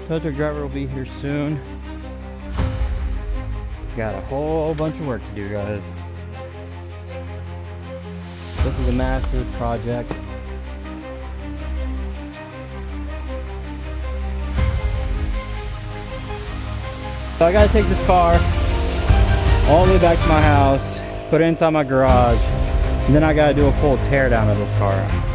Tow truck driver will be here soon. Got a whole bunch of work to do, guys. This is a massive project. So I gotta take this car all the way back to my house, put it inside my garage, and then I gotta do a full tear down of this car.